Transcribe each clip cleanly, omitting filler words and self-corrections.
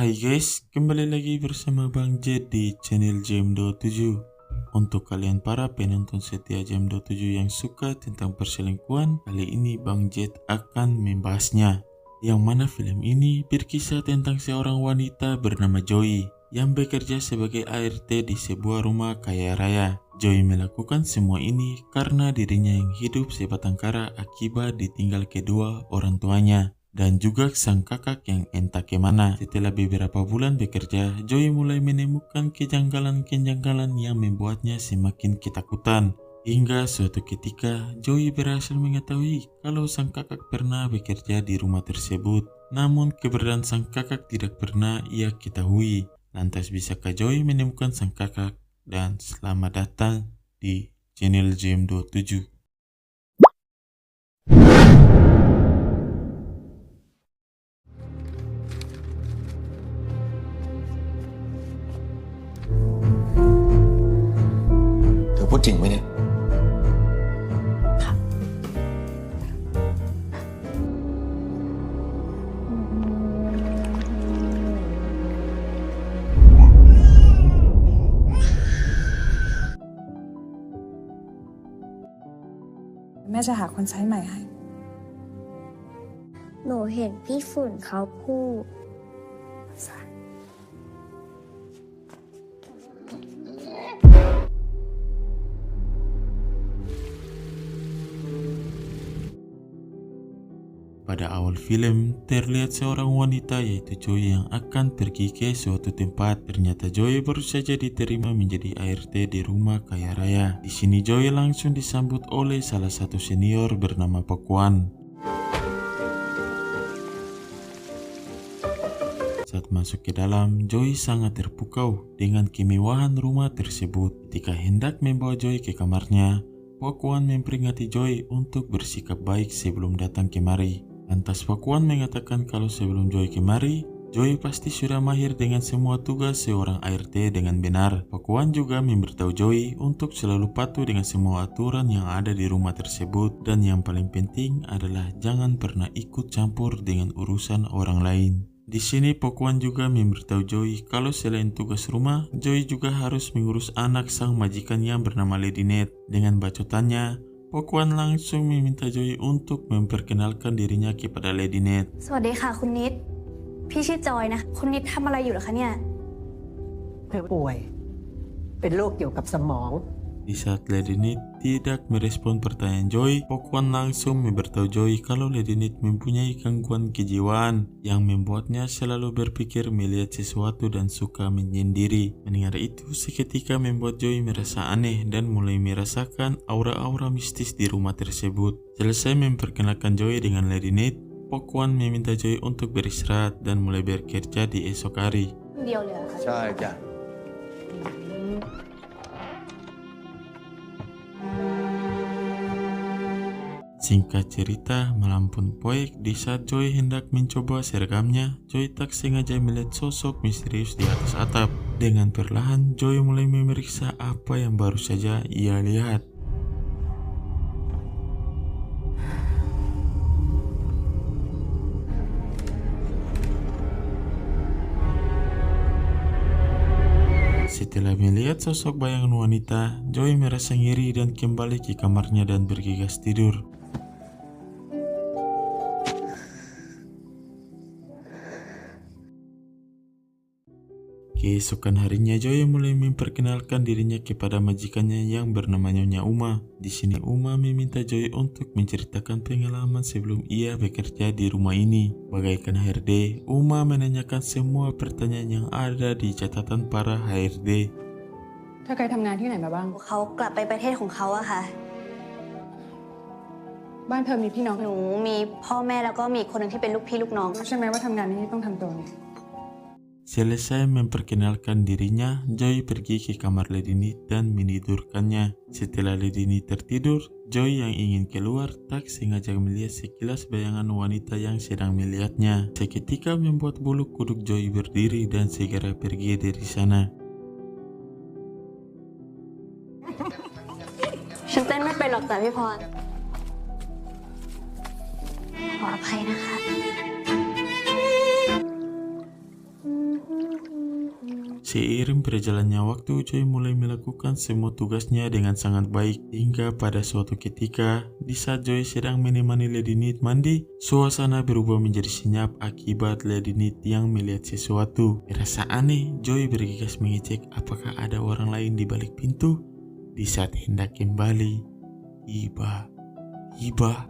Hai guys, kembali lagi bersama Bang Jet di channel JM27. Untuk kalian para penonton setia JM27 yang suka tentang perselingkuhan, kali ini Bang Jet akan membahasnya. Yang mana film ini berkisah tentang seorang wanita bernama Joy yang bekerja sebagai ART di sebuah rumah kaya raya. Joy melakukan semua ini karena dirinya yang hidup sebatang kara akibat ditinggal kedua orang tuanya. Dan juga sang kakak yang entah kemana. Setelah beberapa bulan bekerja, Joy mulai menemukan kejanggalan-kejanggalan yang membuatnya semakin ketakutan. Hingga suatu ketika, Joy berhasil mengetahui kalau sang kakak pernah bekerja di rumah tersebut. Namun keberadaan sang kakak tidak pernah ia ketahui. Lantas bisakah Joy menemukan sang kakak? Dan selamat datang di channel JM27.เธอพูดจริงไหมเนี่ย แม่จะหาคนใช้ใหม่ให้ หนูเห็นพี่ฝุ่นเขาพูด Pada awal film, terlihat seorang wanita yaitu Joy yang akan pergi ke suatu tempat. Ternyata Joy baru saja diterima menjadi ART di rumah kaya raya. Di sini Joy langsung disambut oleh salah satu senior bernama Pakuan. Saat masuk ke dalam, Joy sangat terpukau dengan kemewahan rumah tersebut. Ketika hendak membawa Joy ke kamarnya, Pakuan memperingati Joy untuk bersikap baik sebelum datang kemari. Lantas Pakuan mengatakan kalau sebelum Joy kemari, Joy pasti sudah mahir dengan semua tugas seorang ART dengan benar. Pakuan juga memberitahu Joy untuk selalu patuh dengan semua aturan yang ada di rumah tersebut. Dan yang paling penting adalah jangan pernah ikut campur dengan urusan orang lain. Di sini Pakuan juga memberitahu Joy kalau selain tugas rumah, Joy juga harus mengurus anak sang majikan yang bernama Lady Net. Dengan bacotannya, Pakuan langsung meminta Joy untuk memperkenalkan dirinya kepada Lady Net. สวัสดีค่ะคุณนิดพี่ชื่อจอยนะคุณนิดทำอะไรอยู่เหรอคะเนี่ย เธอป่วย เป็นโรคเกี่ยวกับสมอง Di saat Lady Net tidak merespon pertanyaan Joy, Pakuan langsung memberitahu Joy kalau Lady Net mempunyai gangguan kejiwaan yang membuatnya selalu berpikir melihat sesuatu dan suka menyendiri. Mendengar itu seketika membuat Joy merasa aneh dan mulai merasakan aura-aura mistis di rumah tersebut. Selesai memperkenalkan Joy dengan Lady Net, Pakuan meminta Joy untuk beristirahat dan mulai bekerja di esok hari. เดียวเลยเหรอคะ ใช่จ้ะ Singkat cerita, malam pun poek di saat Joy hendak mencoba seragamnya, Joy tak sengaja melihat sosok misterius di atas atap. Dengan perlahan, Joy mulai memeriksa apa yang baru saja ia lihat. Setelah melihat sosok bayangan wanita, Joy merasa ngiri dan kembali ke kamarnya dan bergegas tidur. Keesokan harinya Joy mulai memperkenalkan dirinya kepada majikannya yang bernama Nyonya Uma. Di sini Uma meminta Joy untuk menceritakan pengalaman sebelum ia bekerja di rumah ini. Bagaikan HRD, Uma menanyakan semua pertanyaan yang ada di catatan para HRD. เธอเคยทำงานที่ไหนมาบ้าง เขากลับไปประเทศของเขาอะค่ะ บ้านเธอมีพี่น้อง หนูมีพ่อแม่แล้วก็มีคนหนึ่งที่เป็นลูกพี่ลูกน้อง ใช่ไหมว่าทำงานนี้ต้องทำตัวไง Selesai memperkenalkan dirinya, Joy pergi ke kamar Lady Net dan menidurkannya. Setelah Lady Net tertidur, Joy yang ingin keluar tak sengaja melihat sekilas bayangan wanita yang sedang melihatnya. Seketika membuat bulu kuduk Joy berdiri dan segera pergi dari sana. ฉันเต้นไม่เป็นหรอกจ้ะพี่พรขออภัยนะคะ Seiring berjalannya waktu, Joy mulai melakukan semua tugasnya dengan sangat baik hingga pada suatu ketika, di saat Joy sedang menemani Lady Nit mandi, suasana berubah menjadi senyap akibat Lady Nit yang melihat sesuatu. Merasa aneh, Joy bergegas mengecek apakah ada orang lain di balik pintu. Di saat hendak kembali, tiba.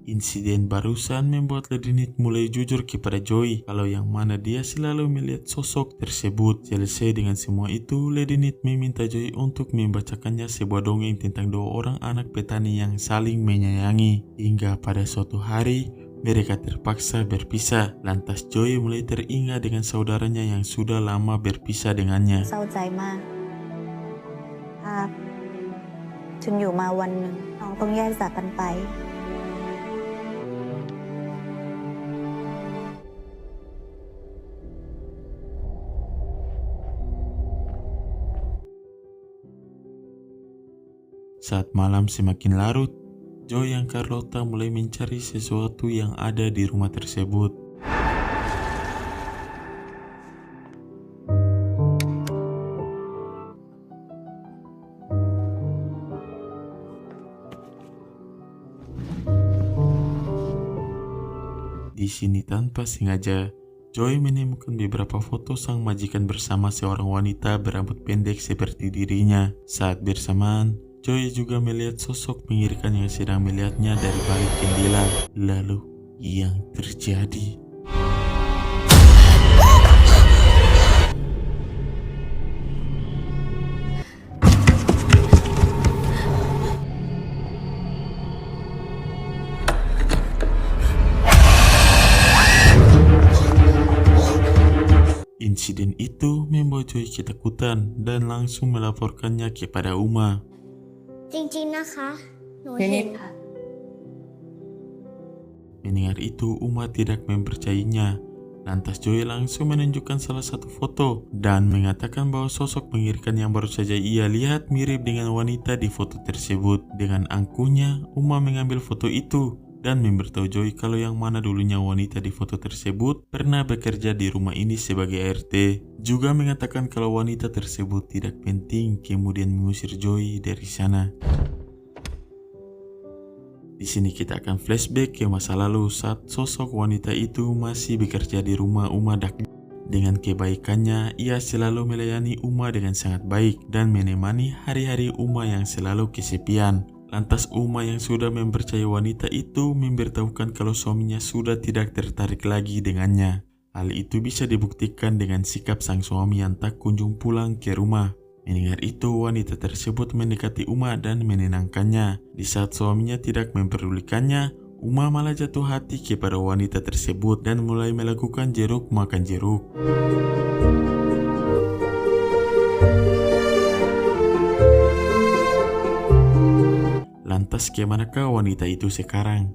Insiden barusan membuat Lady Nit mulai jujur kepada Joy kalau yang mana dia selalu melihat sosok tersebut. Selesai dengan semua itu, Lady Nit meminta Joy untuk membacakannya sebuah dongeng tentang dua orang anak petani yang saling menyayangi. Hingga pada suatu hari, mereka terpaksa berpisah. Lantas Joy mulai teringat dengan saudaranya yang sudah lama berpisah dengannya. เศร้าใจมากจนอยู่มาวันหนึ่งน้องต้องแยกจากกันไป Saat malam semakin larut, Joy dan Carlota mulai mencari sesuatu yang ada di rumah tersebut. Di sini tanpa sengaja, Joy menemukan beberapa foto sang majikan bersama seorang wanita berambut pendek seperti dirinya. Saat bersamaan, Joy juga melihat sosok mengerikan yang sedang melihatnya dari balik jendela. Lalu, yang terjadi? Insiden itu membuat Joy ketakutan dan langsung melaporkannya kepada Uma. จริงๆนะคะ หนู เดี๋ยวนี้ เห็นค่ะ Mendengar itu, Uma tidak mempercayainya. Lantas Joy langsung menunjukkan salah satu foto dan mengatakan bahwa sosok mengerikan yang baru saja ia lihat mirip dengan wanita di foto tersebut. Dengan angkuhnya, Uma mengambil foto itu dan memberitahu Joy kalau yang mana dulunya wanita di foto tersebut pernah bekerja di rumah ini sebagai ART. Juga mengatakan kalau wanita tersebut tidak penting, kemudian mengusir Joy dari sana. Di sini kita akan flashback ke masa lalu saat sosok wanita itu masih bekerja di rumah Uma Dak. Dengan kebaikannya, ia selalu melayani Uma dengan sangat baik dan menemani hari-hari Uma yang selalu kesepian. Lantas Uma yang sudah mempercayai wanita itu memberitahukan kalau suaminya sudah tidak tertarik lagi dengannya. Hal itu bisa dibuktikan dengan sikap sang suami yang tak kunjung pulang ke rumah. Mendengar itu, wanita tersebut mendekati Uma dan menenangkannya. Di saat suaminya tidak memperdulikannya, Uma malah jatuh hati kepada wanita tersebut dan mulai melakukan jeruk makan jeruk. Lantas kemanakah wanita itu sekarang?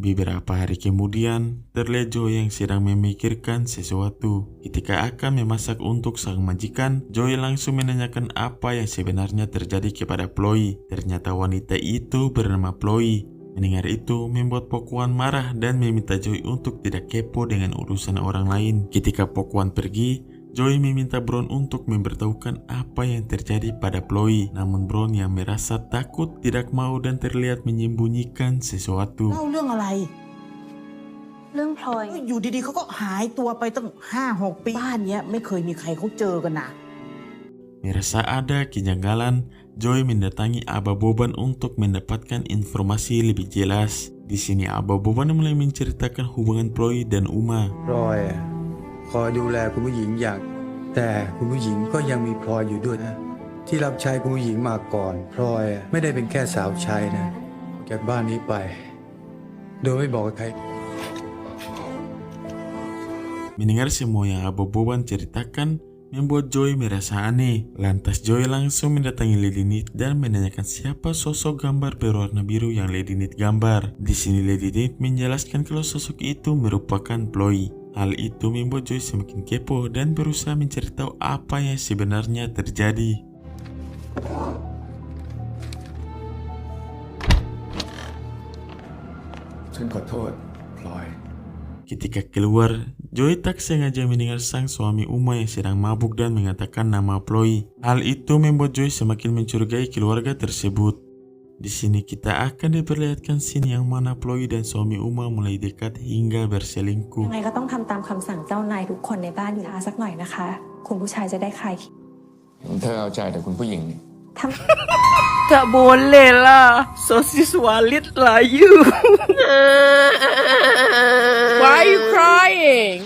Beberapa hari kemudian, terlihat Joy yang sedang memikirkan sesuatu. Ketika akan memasak untuk sang majikan, Joy langsung menanyakan apa yang sebenarnya terjadi kepada Ploy. Ternyata wanita itu bernama Ploy. Mendengar itu, membuat Pokwan marah dan meminta Joy untuk tidak kepo dengan urusan orang lain. Ketika Pokwan pergi, Joy meminta Bron untuk memberitahukan apa yang terjadi pada Ploy. Namun Bron yang merasa takut tidak mau dan terlihat menyembunyikan sesuatu. เล่าเรื่องอะไร เรื่องพลอย อยู่ดีๆเขาก็หายตัวไปตั้ง 5-6 ปีบ้านเนี้ยไม่เคยมีใครเขาเจอกันนะ Merasa ada kejanggalan, Joy mendatangi Abah Boban untuk mendapatkan informasi lebih jelas. Di sini Abah Boban mulai menceritakan hubungan Ploy dan Uma. พลอยคอยดูแลคุณผู้หญิงอย่างแต่คุณผู้หญิงก็ยังมีพลอยอยู่ด้วยนะที่รับใช้คุณผู้หญิงมาก่อนพลอยไม่ได้เป็นแค่สาวใช้นะออกจากบ้านนี้ไปโดยไม่บอกกับใคร Mendengar semua yang Abah Boban ceritakan membuat Joy merasa aneh. Lantas Joy langsung mendatangi Lady Nit dan menanyakan siapa sosok gambar berwarna biru yang Lady Nit gambar. Di sini Lady Nit menjelaskan kalau sosok itu merupakan Ploy. Hal itu membuat Joy semakin kepo dan berusaha mencari tahu apa yang sebenarnya terjadi. ฉันขอโทษพลอย Ketika keluar, Joy tak sengaja mendengar sang suami Uma yang sedang mabuk dan mengatakan nama Ploy. Hal itu membuat Joy semakin mencurigai keluarga tersebut. Di sini kita akan diperlihatkan scene yang mana Ploy dan suami Uma mulai dekat hingga berselingkuh. ยังไงก็ต้องทำตามคำสั่งเจ้านายทุกคนในบ้านช้าสักหน่อยนะคะ คุณผู้ชายจะได้คลายเครียด เธอเอาใจแต่คุณผู้หญิงนี่ ทำ Tak boleh lah. Sosis Walid lah you. Why are you crying?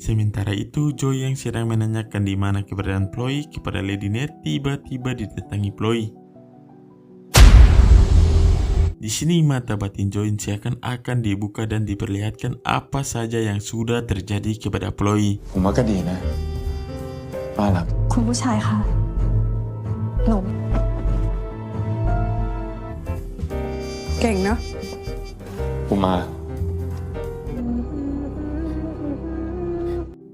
Sementara itu, Joy yang sedang menanyakan di mana keberadaan Ploy kepada Lady Ned tiba-tiba didatangi Ploy. Di sini mata batin Joy seakan-akan dibuka dan diperlihatkan apa saja yang sudah terjadi kepada Ploy. ผมว่าก็ดีนะป้าหลัก คุณผู้ชายค่ะหนู เก่งเนาะ ผมมา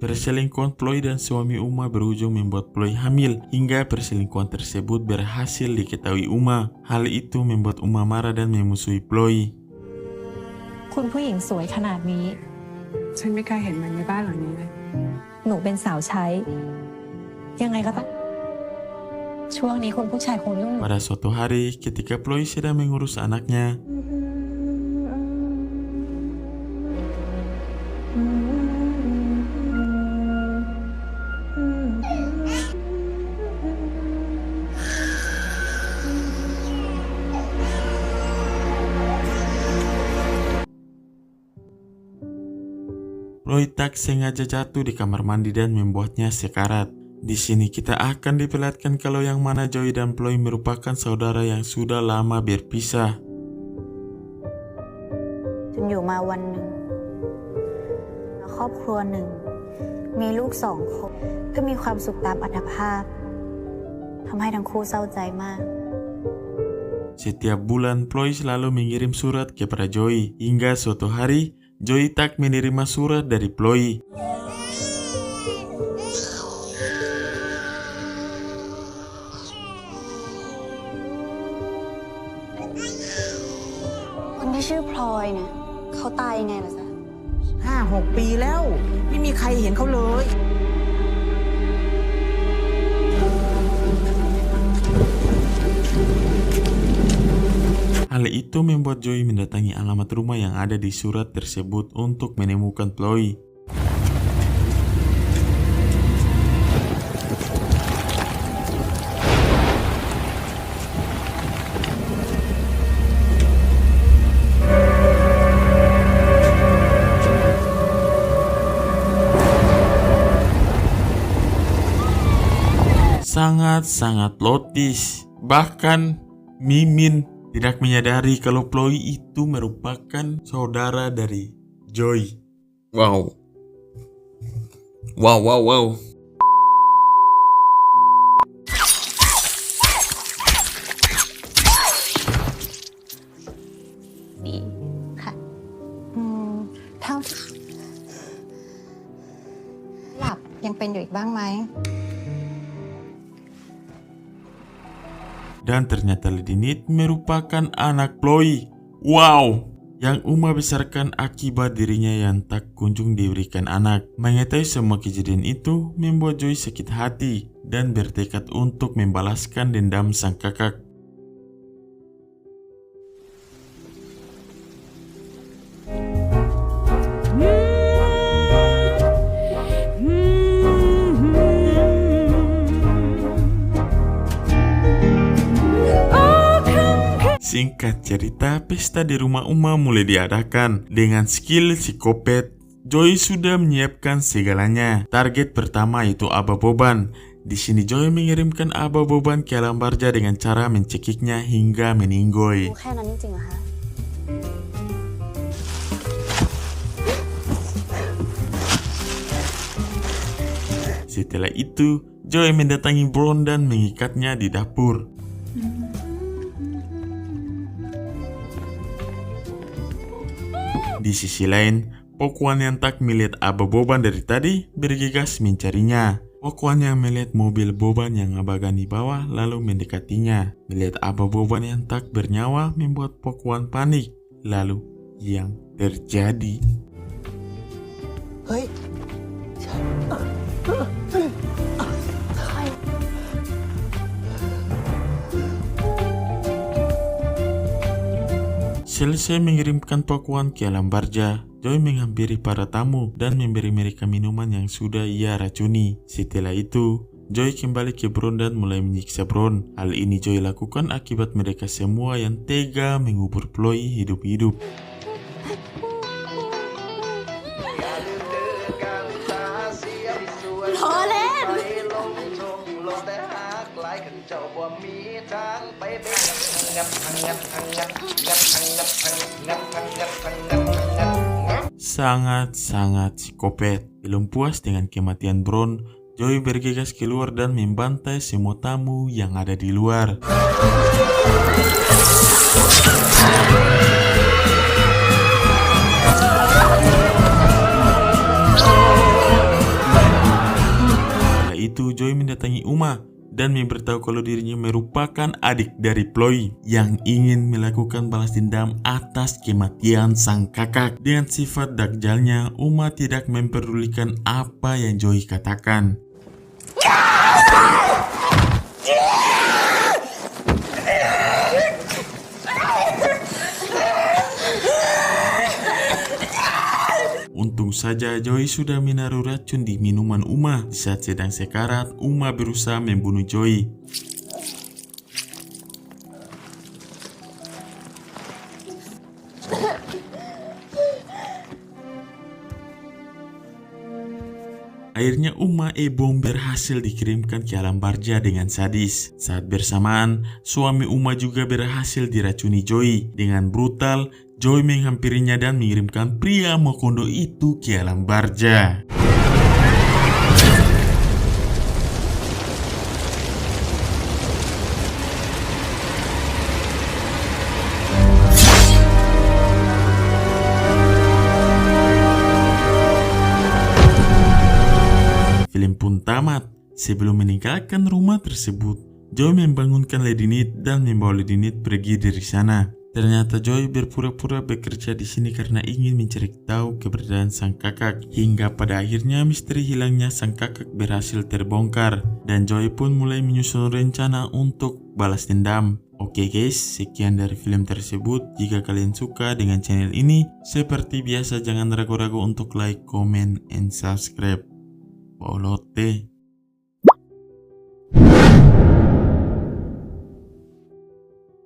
Perselingkuhan Ploy dan suami Uma berujung membuat Ploy hamil hingga perselingkuhan tersebut berhasil diketahui Uma. Hal itu membuat Uma marah dan memusuhi Ploy. คุณผู้หญิงสวยขนาดนี้ ฉันไม่เคยเห็นมันในบ้านหลังนี้เลย หนูเป็นสาวใช้ ยังไงก็ต้องช่วงนี้คุณผู้ชายคงยุ่ง Pada suatu hari, ketika Ploy sedang mengurus anaknya, Ploy tak sengaja jatuh di kamar mandi dan membuatnya sekarat. Di sini kita akan diperlihatkan kalau yang mana Joy dan Ploy merupakan saudara yang sudah lama berpisah. จนอยู่มาวันหนึ่งครอบครัวหนึ่งมีลูก2 คนก็มีความสุขตามอัตภาพทำให้ทั้งคู่เศร้าใจมาก Setiap bulan Ploy selalu mengirim surat kepada Joy. Hingga suatu hari, Joy tak menerima surat dari Ploy.คนที่ชื่อพลอยเนี่ยเขาตายยังไงล่ะจ๊ะ 5-6 ปีแล้ว ไม่มีใครเห็นเขาเลย Hal itu membuat Joy mendatangi alamat rumah yang ada di surat tersebut untuk menemukan Ploy. Sangat-sangat logis. Bahkan Mimin tidak menyadari kalau Ploy itu merupakan saudara dari Joy. Wow. Wow, wow, wow.ค่ะเท่าหลับยังเป็นอยู่อีกบ้างไหม Dan ternyata Lady Ned merupakan anak Ploy. Wow! Yang Uma besarkan akibat dirinya yang tak kunjung diberikan anak. Mengetahui semua kejadian itu membuat Joy sakit hati dan bertekad untuk membalaskan dendam sang kakak. Singkat cerita, pesta di rumah Uma mulai diadakan. Dengan skill psikopat, Joy sudah menyiapkan segalanya. Target pertama yaitu Aba Boban. Di sini Joy mengirimkan Aba Boban ke alam barja dengan cara mencekiknya hingga meninggoy. แค่นั้นจริงๆเหรอคะ Setelah itu, Joy mendatangi Bron dan mengikatnya di dapur. Di sisi lain, Pokwan yang tak melihat Abah Boban dari tadi bergegas mencarinya. Pokwan yang melihat mobil Boban yang Abagan di bawah lalu mendekatinya. Melihat Abah Boban yang tak bernyawa membuat Pokwan panik. Lalu yang terjadi? Selesai mengirimkan Pokwan ke alam barja, Joy menghampiri para tamu dan memberi mereka minuman yang sudah ia racuni. Setelah itu, Joy kembali ke Bron dan mulai menyiksa Bron. Hal ini Joy lakukan akibat mereka semua yang tega mengubur Ploy hidup-hidup. Sangat-sangat psikopat. Belum puas dengan kematian Bron, Joy bergegas keluar dan membantai semua tamu yang ada di luar. Setelah itu Joy mendatangi Uma dan memberitahu kalau dirinya merupakan adik dari Ploy yang ingin melakukan balas dendam atas kematian sang kakak. Dengan sifat dakjalnya, Uma tidak memperdulikan apa yang Joy katakan. Untung saja Joy sudah menaruh racun di minuman Uma. Di saat sedang sekarat, Uma berusaha membunuh Joy. Akhirnya Uma bom berhasil dikirimkan ke alam barja dengan sadis. Saat bersamaan, suami Uma juga berhasil diracuni Joy. Dengan brutal, Joy menghampirinya dan mengirimkan pria Mokondo itu ke alam barja. Film pun tamat. Sebelum meninggalkan rumah tersebut, Joy membangunkan Lady Nit dan membawa Lady Nit pergi dari sana. Ternyata Joy berpura-pura bekerja di sini karena ingin mencari tahu keberadaan sang kakak. Hingga pada akhirnya misteri hilangnya sang kakak berhasil terbongkar. Dan Joy pun mulai menyusun rencana untuk balas dendam. Oke guys, sekian dari film tersebut. Jika kalian suka dengan channel ini, seperti biasa jangan ragu-ragu untuk like, comment, and subscribe. Polote.